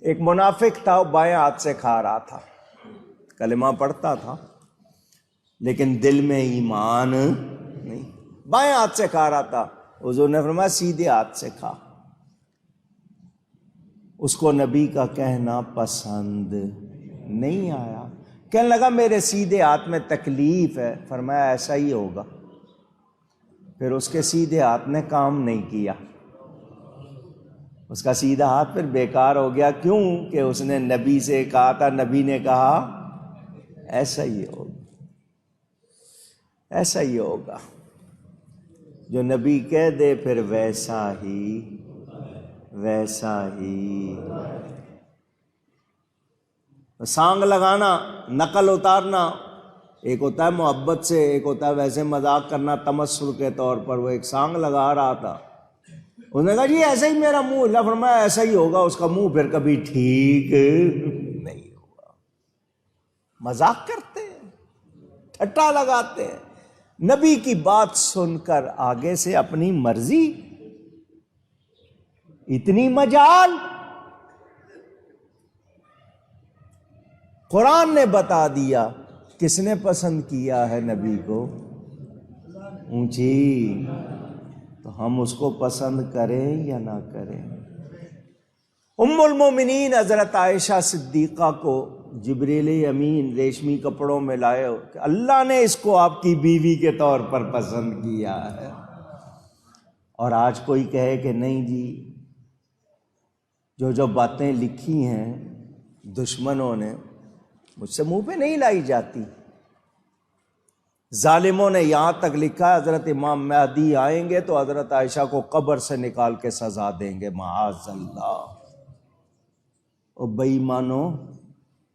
ایک منافق تھا، وہ بائیں ہاتھ سے کھا رہا تھا، کلمہ پڑھتا تھا لیکن دل میں ایمان نہیں، بائیں ہاتھ سے کھا رہا تھا۔ حضور نے فرمایا سیدھے ہاتھ سے کھا۔ اس کو نبی کا کہنا پسند نہیں آیا، کہنے لگا میرے سیدھے ہاتھ میں تکلیف ہے۔ فرمایا ایسا ہی ہوگا۔ پھر اس کے سیدھے ہاتھ نے کام نہیں کیا، اس کا سیدھا ہاتھ پھر بیکار ہو گیا۔ کیوں کہ اس نے نبی سے کہا تھا، نبی نے کہا ایسا ہی ہوگا، ایسا ہی ہوگا۔ جو نبی کہہ دے پھر ویسا ہی ویسا ہی۔ سانگ لگانا، نقل اتارنا، ایک ہوتا ہے محبت سے، ایک ہوتا ہے ویسے مذاق کرنا تمسخر کے طور پر۔ وہ ایک سانگ لگا رہا تھا، اس نے کہا جی ایسا ہی میرا منہ، اللہ فرمایا ایسا ہی ہوگا، اس کا منہ پھر کبھی ٹھیک نہیں ہوگا۔ مذاق کرتے ہیں، ٹھٹا لگاتے ہیں۔ نبی کی بات سن کر آگے سے اپنی مرضی، اتنی مجال۔ قرآن نے بتا دیا کس نے پسند کیا ہے نبی کو، اونچی، تو ہم اس کو پسند کریں یا نہ کریں۔ ام المومنین حضرت عائشہ صدیقہ کو جبریل امین ریشمی کپڑوں میں لائے، اللہ نے اس کو آپ کی بیوی کے طور پر پسند کیا ہے۔ اور آج کوئی کہے کہ نہیں جی، جو باتیں لکھی ہیں دشمنوں نے، مجھ سے منہ پہ نہیں لائی جاتی۔ ظالموں نے یہاں تک لکھا ہے حضرت امام مہدی آئیں گے تو حضرت عائشہ کو قبر سے نکال کے سزا دیں گے، معاذ اللہ۔ او بے ایمانو،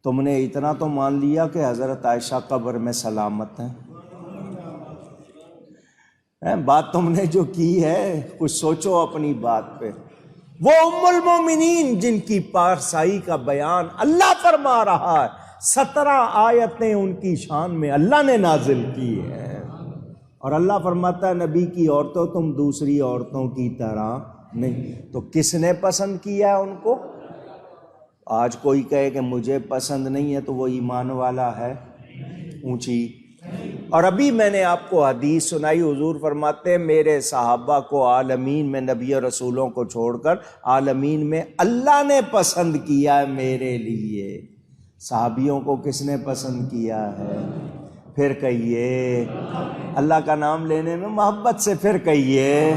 تم نے اتنا تو مان لیا کہ حضرت عائشہ قبر میں سلامت ہیں؟ بات تم نے جو کی ہے کچھ سوچو اپنی بات پہ۔ وہ ام المومنین جن کی پارسائی کا بیان اللہ فرما رہا ہے، 17 آیتیں ان کی شان میں اللہ نے نازل کی ہے، اور اللہ فرماتا ہے نبی کی عورتوں تم دوسری عورتوں کی طرح نہیں۔ تو کس نے پسند کیا ہے ان کو؟ آج کوئی کہے کہ مجھے پسند نہیں ہے تو وہ ایمان والا ہے؟ اونچی۔ اور ابھی میں نے آپ کو حدیث سنائی، حضور فرماتے ہیں میرے صحابہ کو عالمین میں، نبی اور رسولوں کو چھوڑ کر عالمین میں اللہ نے پسند کیا ہے میرے لیے۔ صحابیوں کو کس نے پسند کیا ہے؟ پھر کہیے، اللہ کا نام لینے میں محبت سے پھر کہیے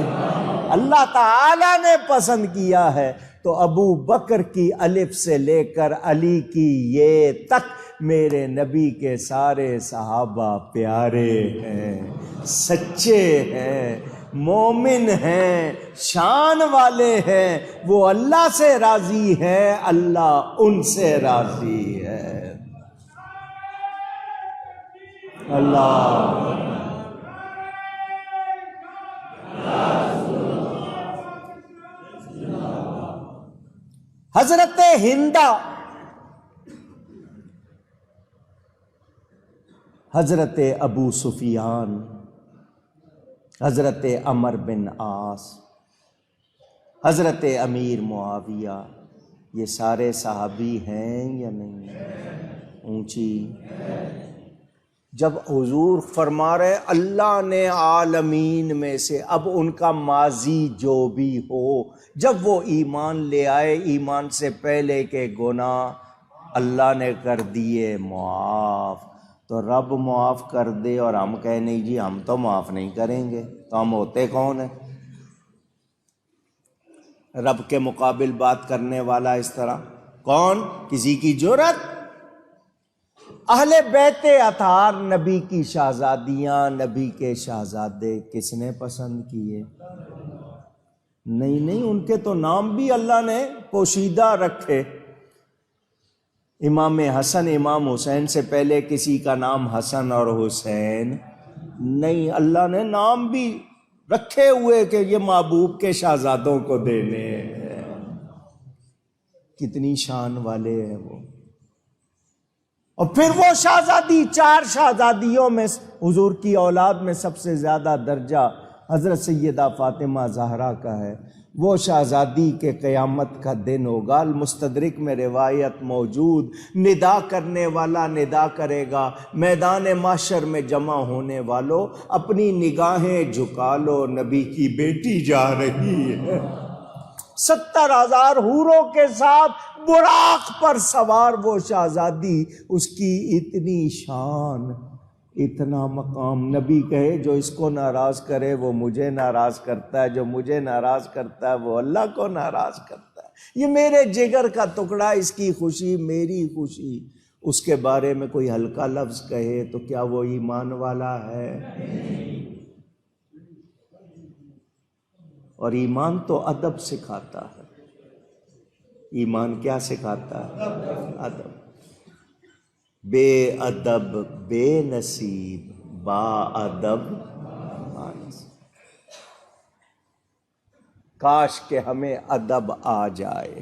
اللہ تعالی نے پسند کیا ہے۔ تو ابو بکر کی الف سے لے کر علی کی یہ تک میرے نبی کے سارے صحابہ پیارے ہیں، سچے ہیں، مومن ہیں، شان والے ہیں، وہ اللہ سے راضی ہیں، اللہ ان سے راضی ہے۔ اللہ حضرت ہندہ، حضرت ابو سفیان، حضرت عمر بن عاص، حضرت امیر معاویہ، یہ سارے صحابی ہیں یا نہیں؟ اونچی۔ جب حضور فرما رہے اللہ نے عالمین میں سے، اب ان کا ماضی جو بھی ہو، جب وہ ایمان لے آئے، ایمان سے پہلے کے گناہ اللہ نے کر دیے معاف، تو رب معاف کر دے اور ہم کہیں نہیں جی ہم تو معاف نہیں کریں گے، تو ہم ہوتے کون ہیں؟ رب کے مقابل بات کرنے والا اس طرح کون؟ کسی کی جرأت؟ اہل بیت اطہار، نبی کی شہزادیاں، نبی کے شہزادے کس نے پسند کیے؟ نہیں، ان کے تو نام بھی اللہ نے پوشیدہ رکھے۔ امام حسن امام حسین سے پہلے کسی کا نام حسن اور حسین نہیں، اللہ نے نام بھی رکھے ہوئے کہ یہ محبوب کے شہزادوں کو دینے ہیں۔ کتنی شان والے ہیں وہ۔ اور پھر وہ شہزادی، 4 شہزادیوں میں حضور کی اولاد میں سب سے زیادہ درجہ حضرت سیدہ فاطمہ زہرا کا ہے، وہ شہزادی کے قیامت کا دن ہوگا۔ المستدرک میں روایت موجود، ندا کرنے والا ندا کرے گا، میدان محشر میں جمع ہونے والوں اپنی نگاہیں جھکا لو، نبی کی بیٹی جا رہی ہے 70,000 حوروں کے ساتھ براق پر سوار وہ شہزادی، اس کی اتنی شان، اتنا مقام۔ نبی کہے جو اس کو ناراض کرے وہ مجھے ناراض کرتا ہے، جو مجھے ناراض کرتا ہے وہ اللہ کو ناراض کرتا ہے۔ یہ میرے جگر کا ٹکڑا، اس کی خوشی میری خوشی۔ اس کے بارے میں کوئی ہلکا لفظ کہے تو کیا وہ ایمان والا ہے؟ اور ایمان تو ادب سکھاتا ہے۔ ایمان کیا سکھاتا ہے؟ ادب۔ بے ادب بے نصیب، با ادب با نصیب۔ کاش کہ ہمیں ادب آ جائے۔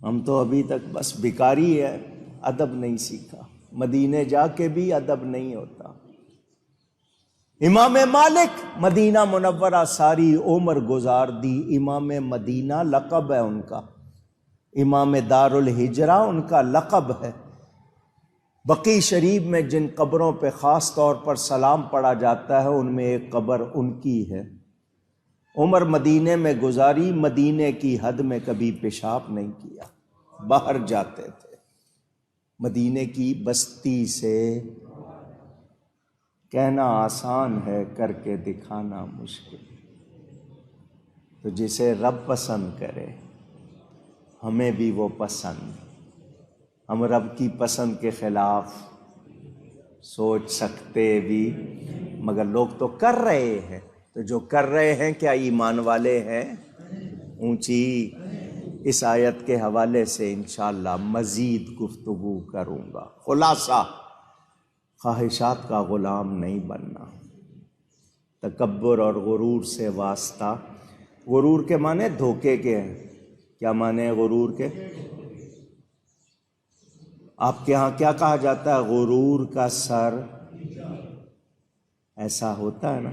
ہم تو ابھی تک بس بھکاری ہے، ادب نہیں سیکھا، مدینے جا کے بھی ادب نہیں ہوتا۔ امام مالک مدینہ منورہ ساری عمر گزار دی، امام مدینہ لقب ہے ان کا، امام دار الہجرہ ان کا لقب ہے۔ بقیع شریف میں جن قبروں پہ خاص طور پر سلام پڑھا جاتا ہے ان میں ایک قبر ان کی ہے۔ عمر مدینے میں گزاری، مدینے کی حد میں کبھی پیشاب نہیں کیا، باہر جاتے تھے۔ مدینے کی بستی سے کہنا آسان ہے، کر کے دکھانا مشکل۔ تو جسے رب پسند کرے ہمیں بھی وہ پسند، ہم رب کی پسند کے خلاف سوچ سکتے بھی، مگر لوگ تو کر رہے ہیں، تو جو کر رہے ہیں کیا ایمان والے ہیں؟ اونچی اس آیت کے حوالے سے انشاءاللہ مزید گفتگو کروں گا۔ خلاصہ، خواہشات کا غلام نہیں بننا، تکبر اور غرور سے واسطہ۔ غرور کے معنی دھوکے کے ہیں۔ کیا معنی ہے غرور کے؟ آپ کے ہاں کیا کہا جاتا ہے؟ غرور کا سر، ایسا ہوتا ہے نا،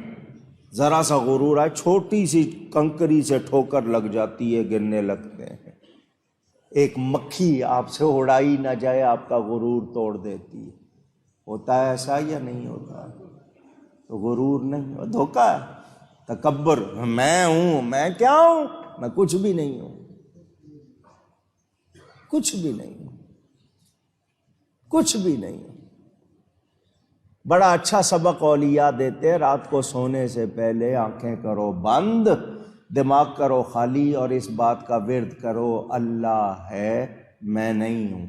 ذرا سا غرور ہے، چھوٹی سی کنکری سے ٹھوکر لگ جاتی ہے، گرنے لگتے ہیں۔ ایک مکھی آپ سے اڑائی نہ جائے، آپ کا غرور توڑ دیتی ہے۔ ہوتا ہے ایسا یا نہیں ہوتا؟ تو غرور نہیں، دھوکہ ہے، تکبر، میں ہوں، میں کیا ہوں، میں کچھ بھی نہیں ہوں، کچھ بھی نہیں ہوں، کچھ بھی نہیں ہوں۔ بڑا اچھا سبق اولیاء دیتے، رات کو سونے سے پہلے آنکھیں کرو بند، دماغ کرو خالی، اور اس بات کا ورد کرو، اللہ ہے میں نہیں ہوں،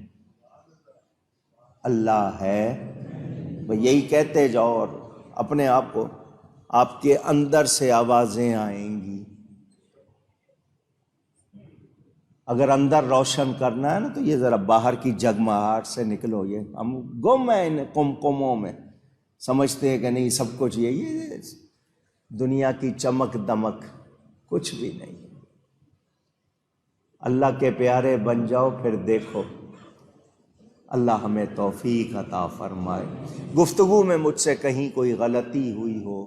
اللہ ہے۔ یہی کہتے جاؤ، اور اپنے آپ کو، آپ کے اندر سے آوازیں آئیں گی۔ اگر اندر روشن کرنا ہے نا تو یہ ذرا باہر کی جگمگاہٹ سے نکلو۔ یہ ہم گم ہیں ان کمکموں میں، سمجھتے ہیں کہ نہیں سب کچھ یہی ہے، دنیا کی چمک دمک کچھ بھی نہیں۔ اللہ کے پیارے بن جاؤ، پھر دیکھو اللہ ہمیں توفیق عطا فرمائے۔ گفتگو میں مجھ سے کہیں کوئی غلطی ہوئی ہو،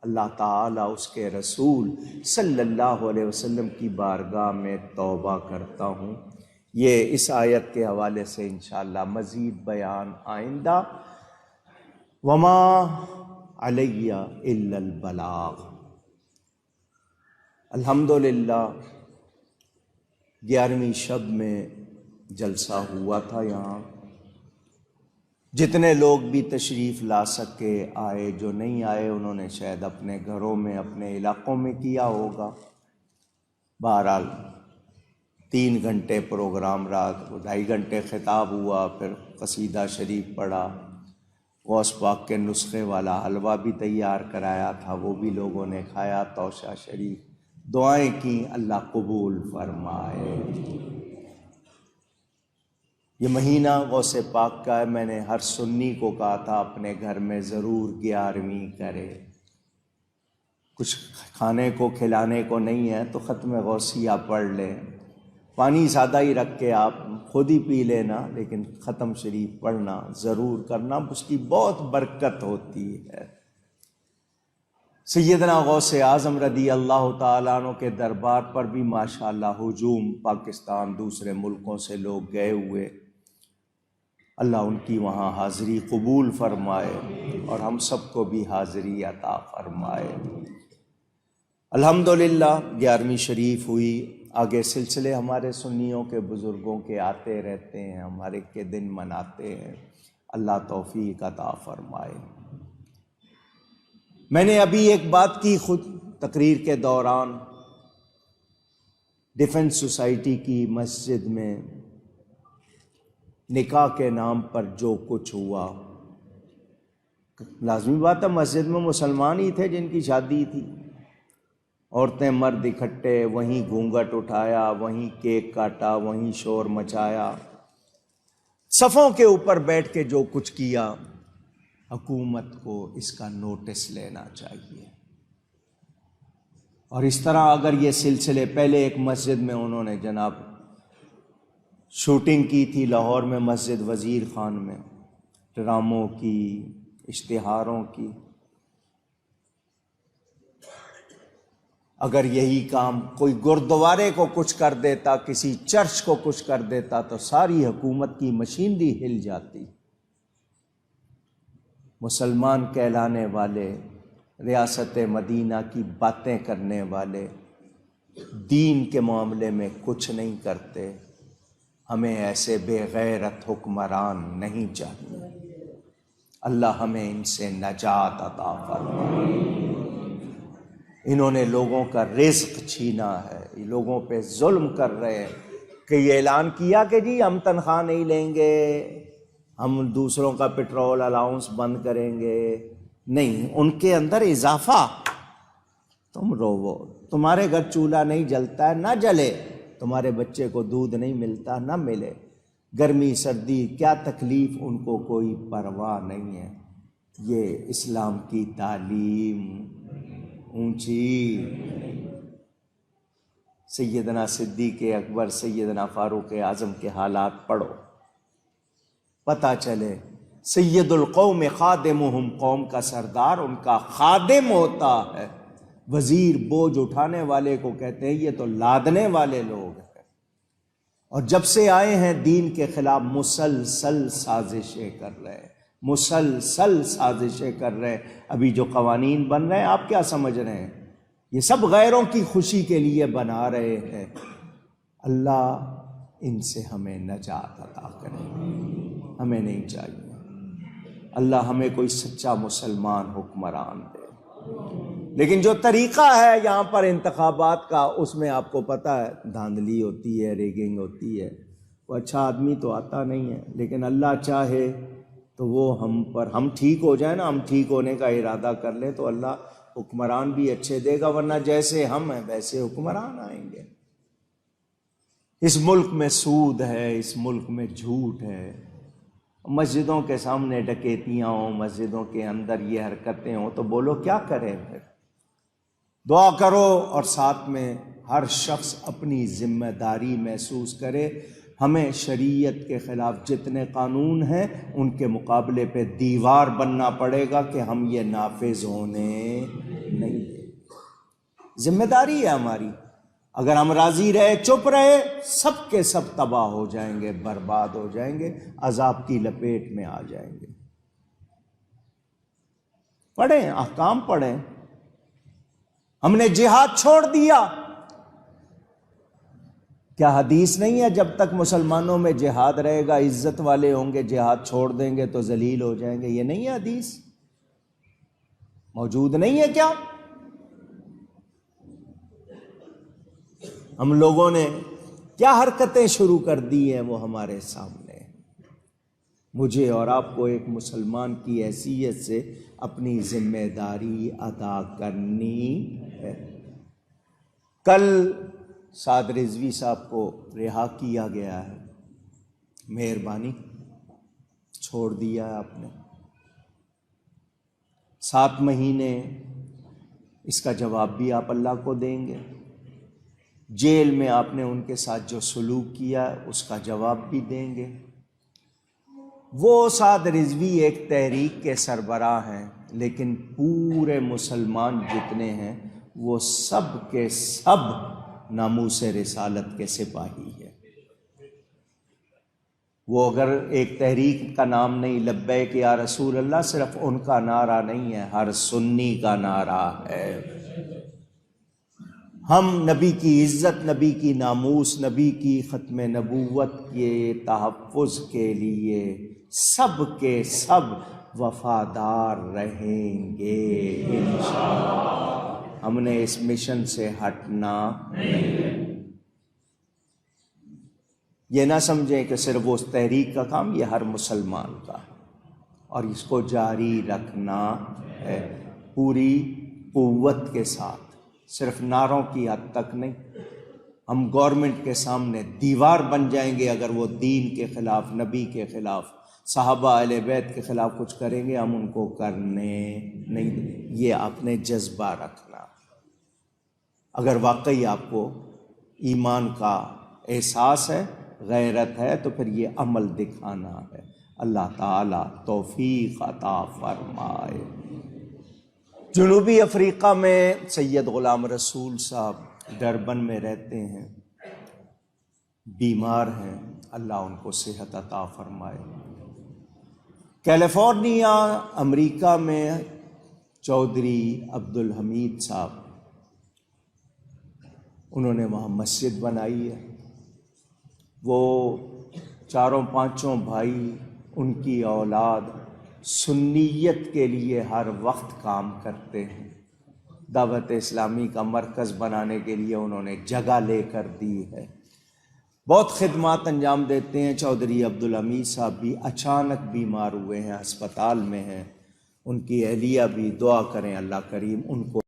اللہ تعالیٰ اس کے رسول صلی اللہ علیہ وسلم کی بارگاہ میں توبہ کرتا ہوں۔ یہ اس آیت کے حوالے سے انشاءاللہ مزید بیان آئندہ۔ وما علی الا البلاغ۔ الحمدللہ 11ویں شب میں جلسہ ہوا تھا یہاں، جتنے لوگ بھی تشریف لا سکے آئے، جو نہیں آئے انہوں نے شاید اپنے گھروں میں اپنے علاقوں میں کیا ہوگا۔ بہرحال 3 گھنٹے پروگرام رہا، 2.5 گھنٹے خطاب ہوا، پھر قصیدہ شریف پڑھا، غوث پاک کے نسخے والا حلوہ بھی تیار کرایا تھا، وہ بھی لوگوں نے کھایا، توشہ شریف، دعائیں کی، اللہ قبول فرمائے۔ یہ مہینہ غوث پاک کا ہے، میں نے ہر سنی کو کہا تھا اپنے گھر میں ضرور 11ویں کرے۔ کچھ کھانے کو کھلانے کو نہیں ہے تو ختم غوثیہ پڑھ لیں، پانی سادہ ہی رکھ کے آپ خود ہی پی لینا، لیکن ختم شریف پڑھنا ضرور کرنا، اس کی بہت برکت ہوتی ہے۔ سیدنا غوث اعظم رضی اللہ تعالیٰ عنہ کے دربار پر بھی ماشاءاللہ ہجوم پاکستان دوسرے ملکوں سے لوگ گئے ہوئے، اللہ ان کی وہاں حاضری قبول فرمائے اور ہم سب کو بھی حاضری عطا فرمائے۔ الحمدللہ 11ویں شریف ہوئی، آگے سلسلے ہمارے سنیوں کے بزرگوں کے آتے رہتے ہیں، ہمارے کے دن مناتے ہیں، اللہ توفیق عطا فرمائے۔ میں نے ابھی ایک بات کی خود تقریر کے دوران، ڈیفنس سوسائٹی کی مسجد میں نکاح کے نام پر جو کچھ ہوا، لازمی بات ہے مسجد میں مسلمان ہی تھے جن کی شادی تھی، عورتیں مرد اکٹھے، وہیں گھونگھٹ اٹھایا، وہیں کیک کاٹا، وہیں شور مچایا، صفوں کے اوپر بیٹھ کے جو کچھ کیا، حکومت کو اس کا نوٹس لینا چاہیے۔ اور اس طرح اگر یہ سلسلے، پہلے ایک مسجد میں انہوں نے جناب شوٹنگ کی تھی لاہور میں، مسجد وزیر خان میں، ڈراموں کی، اشتہاروں کی، اگر یہی کام کوئی گردوارے کو کچھ کر دیتا، کسی چرچ کو کچھ کر دیتا، تو ساری حکومت کی مشینری ہل جاتی۔ مسلمان کہلانے والے، ریاست مدینہ کی باتیں کرنے والے، دین کے معاملے میں کچھ نہیں کرتے۔ ہمیں ایسے بے غیرت حکمران نہیں چاہیے، اللہ ہمیں ان سے نجات عطا فرمائے۔ انہوں نے لوگوں کا رزق چھینا ہے، لوگوں پہ ظلم کر رہے ہیں کہ یہ اعلان کیا کہ جی ہم تنخواہ نہیں لیں گے، ہم دوسروں کا پیٹرول الاؤنس بند کریں گے، نہیں، ان کے اندر اضافہ۔ تم روو، تمہارے گھر چولہا نہیں جلتا ہے، نہ جلے، تمہارے بچے کو دودھ نہیں ملتا، نہ ملے، گرمی سردی کیا تکلیف، ان کو کوئی پرواہ نہیں ہے۔ یہ اسلام کی تعلیم اونچی۔ سیدنا صدیق اکبر، سیدنا فاروق اعظم کے حالات پڑھو، پتہ چلے سید القوم خادمہم، قوم کا سردار ان کا خادم ہوتا ہے۔ وزیر بوجھ اٹھانے والے کو کہتے ہیں یہ تو لادنے والے لوگ ہیں، اور جب سے آئے ہیں دین کے خلاف مسلسل سازشیں کر رہے ہیں، مسلسل سازشیں کر رہے ہیں۔ ابھی جو قوانین بن رہے ہیں آپ کیا سمجھ رہے ہیں؟ یہ سب غیروں کی خوشی کے لیے بنا رہے ہیں۔ اللہ ان سے ہمیں نجات عطا کرے، ہمیں نہیں چاہیے۔ اللہ ہمیں کوئی سچا مسلمان حکمران دے۔ لیکن جو طریقہ ہے یہاں پر انتخابات کا، اس میں آپ کو پتہ ہے دھاندلی ہوتی ہے، ریگنگ ہوتی ہے، وہ اچھا آدمی تو آتا نہیں ہے، لیکن اللہ چاہے تو وہ ہم ٹھیک ہو جائیں نا، ہم ٹھیک ہونے کا ارادہ کر لیں تو اللہ حکمران بھی اچھے دے گا، ورنہ جیسے ہم ہیں ویسے حکمران آئیں گے۔ اس ملک میں سود ہے، اس ملک میں جھوٹ ہے، مسجدوں کے سامنے ڈکیتیاں ہوں، مسجدوں کے اندر یہ حرکتیں ہوں، تو بولو کیا کریں؟ پھر دعا کرو اور ساتھ میں ہر شخص اپنی ذمہ داری محسوس کرے۔ ہمیں شریعت کے خلاف جتنے قانون ہیں ان کے مقابلے پہ دیوار بننا پڑے گا کہ ہم یہ نافذ ہونے نہیں دیں۔ ذمہ داری ہے ہماری۔ اگر ہم راضی رہے، چپ رہے، سب کے سب تباہ ہو جائیں گے، برباد ہو جائیں گے، عذاب کی لپیٹ میں آ جائیں گے۔ پڑھیں، احکام پڑھیں۔ ہم نے جہاد چھوڑ دیا، کیا حدیث نہیں ہے جب تک مسلمانوں میں جہاد رہے گا عزت والے ہوں گے، جہاد چھوڑ دیں گے تو ذلیل ہو جائیں گے؟ یہ نہیں ہے حدیث؟ موجود نہیں ہے کیا؟ ہم لوگوں نے کیا حرکتیں شروع کر دی ہیں وہ ہمارے سامنے۔ مجھے اور آپ کو ایک مسلمان کی حیثیت سے اپنی ذمہ داری ادا کرنی ہے۔ کل سعد رضوی صاحب کو رہا کیا گیا ہے، مہربانی، چھوڑ دیا ہے آپ نے 7 مہینے، اس کا جواب بھی آپ اللہ کو دیں گے۔ جیل میں آپ نے ان کے ساتھ جو سلوک کیا اس کا جواب بھی دیں گے۔ وہ سعد رضوی ایک تحریک کے سربراہ ہیں، لیکن پورے مسلمان جتنے ہیں وہ سب کے سب ناموس رسالت کے سپاہی ہیں۔ وہ اگر ایک تحریک کا نام نہیں لبیک یا رسول اللہ، صرف ان کا نعرہ نہیں ہے، ہر سنی کا نعرہ ہے۔ ہم نبی کی عزت، نبی کی ناموس، نبی کی ختم نبوت کے تحفظ کے لیے سب کے سب وفادار رہیں گے انشاءاللہ۔ ہم نے اس مشن سے ہٹنا نہیں۔ یہ نہ سمجھیں کہ صرف اس تحریک کا کام، یہ ہر مسلمان کا ہے اور اس کو جاری رکھنا ہے پوری قوت کے ساتھ، صرف نعروں کی حد تک نہیں۔ ہم گورنمنٹ کے سامنے دیوار بن جائیں گے اگر وہ دین کے خلاف، نبی کے خلاف، صحابہ اہل بیت کے خلاف کچھ کریں گے، ہم ان کو کرنے نہیں دیں۔ یہ آپ نے جذبہ رکھنا۔ اگر واقعی آپ کو ایمان کا احساس ہے، غیرت ہے، تو پھر یہ عمل دکھانا ہے۔ اللہ تعالیٰ توفیق عطا فرمائے۔ جنوبی افریقہ میں سید غلام رسول صاحب ڈربن میں رہتے ہیں، بیمار ہیں، اللہ ان کو صحت عطا فرمائے۔ کیلیفورنیا امریکہ میں چودھری عبدالحمید صاحب، انہوں نے وہاں مسجد بنائی ہے۔ وہ چاروں پانچوں بھائی، ان کی اولاد سنیت کے لیے ہر وقت کام کرتے ہیں۔ دعوت اسلامی کا مرکز بنانے کے لیے انہوں نے جگہ لے کر دی ہے، بہت خدمات انجام دیتے ہیں۔ چودھری عبدالحمید صاحب بھی اچانک بیمار ہوئے ہیں، ہسپتال میں ہیں، ان کی اہلیہ بھی، دعا کریں اللہ کریم ان کو